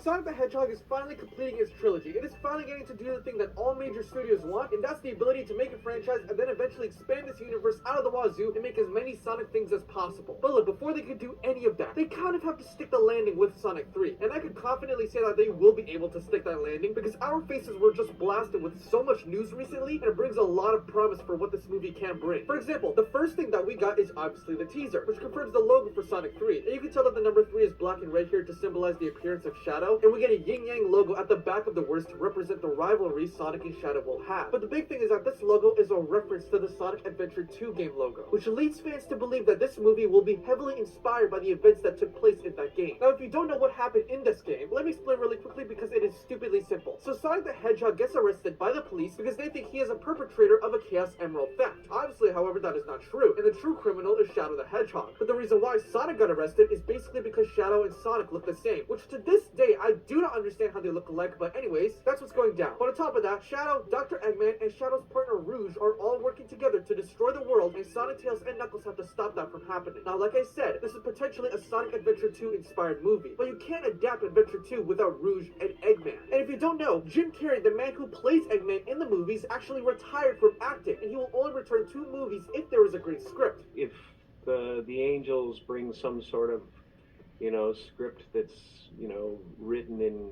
Sonic the Hedgehog is finally completing its trilogy. It is finally getting to do the thing that all major studios want, and that's the ability to make a franchise and then eventually expand this universe out of the wazoo and make as many Sonic things as possible. But look, before they could do any of that, they kind of have to stick the landing with Sonic 3. And I could confidently say that they will be able to stick that landing because our faces were just blasted with so much news recently, and it brings a lot of promise for what this movie can bring. For example, the first thing that we got is obviously the teaser, which confirms the logo for Sonic 3. And you can tell that the number 3 is black and red here to symbolize the appearance of Shadow, and we get a yin-yang logo at the back of the words to represent the rivalry Sonic and Shadow will have. But the big thing is that this logo is a reference to the Sonic Adventure 2 game logo, which leads fans to believe that this movie will be heavily inspired by the events that took place in that game. Now, if you don't know what happened in this game, let me explain really quickly because it is stupidly simple. So Sonic the Hedgehog gets arrested by the police because they think he is a perpetrator of a Chaos Emerald theft. Obviously, however, that is not true, and the true criminal is Shadow the Hedgehog. But the reason why Sonic got arrested is basically because Shadow and Sonic look the same, which to this day, I do not understand how they look alike, but anyways, that's what's going down. But on top of that, Shadow, Dr. Eggman, and Shadow's partner Rouge are all working together to destroy the world, and Sonic, Tails, and Knuckles have to stop that from happening. Now, like I said, this is potentially a Sonic Adventure 2 inspired movie, but you can't adapt Adventure 2 without Rouge and Eggman. And if you don't know, Jim Carrey, the man who plays Eggman in the movies, actually retired from acting, and he will only return to movies if there is a great script. If the Angels bring some sort of, script that's, written in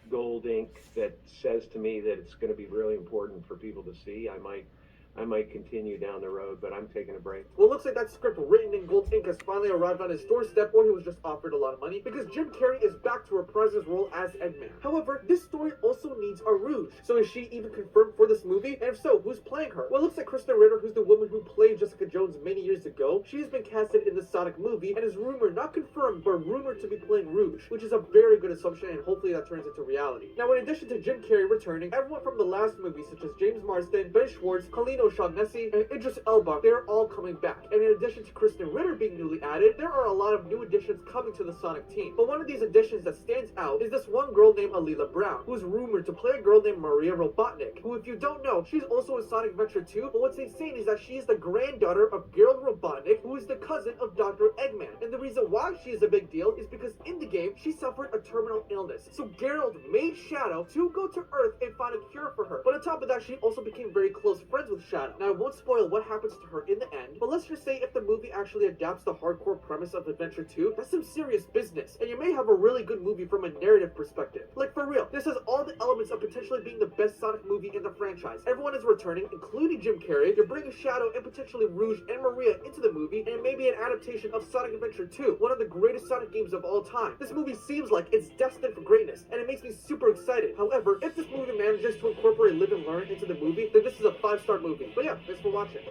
gold ink that says to me that it's going to be really important for people to see, I might continue down the road, but I'm taking a break. Well, it looks like that script written in gold ink has finally arrived on his doorstep, or he was just offered a lot of money, because Jim Carrey is back to reprise his role as Eggman. However, this story also needs a Rouge. So is she even confirmed for this movie? And if so, who's playing her? Well, it looks like Kristen Ritter, who's the woman who played Jessica Jones many years ago. She has been casted in the Sonic movie, and is rumored, not confirmed, but rumored to be playing Rouge, which is a very good assumption, and hopefully that turns into reality. Now, in addition to Jim Carrey returning, everyone from the last movie, such as James Marsden, Ben Schwartz, Colleen O'Shaughnessy, and Idris Elba, they're all coming back. And in addition to Kristen Ritter being newly added, there are a lot of new additions coming to the Sonic team. But one of these additions that stands out is this one girl named Alila Brown, who is rumored to play a girl named Maria Robotnik, who, if you don't know, she's also in Sonic Adventure 2, but what's insane is that she is the granddaughter of Gerald Robotnik, who is the cousin of Dr. Eggman. And the reason why she is a big deal is because in the game, she suffered a terminal illness. So Gerald made Shadow to go to Earth and find a cure for her. But on top of that, she also became very close friends with Shadow. Now, I won't spoil what happens to her in the end, but let's just say if the movie actually adapts the hardcore premise of Adventure 2, that's some serious business, and you may have a really good movie from a narrative perspective. Like, for real, this has all the elements of potentially being the best Sonic movie in the franchise. Everyone is returning, including Jim Carrey. You're bringing Shadow and potentially Rouge and Maria into the movie, and maybe an adaptation of Sonic Adventure 2, one of the greatest Sonic games of all time. This movie seems like it's destined for greatness, and it makes me super excited. However, if this movie manages to incorporate Live and Learn into the movie, then this is a 5-star movie. But yeah, thanks for watching.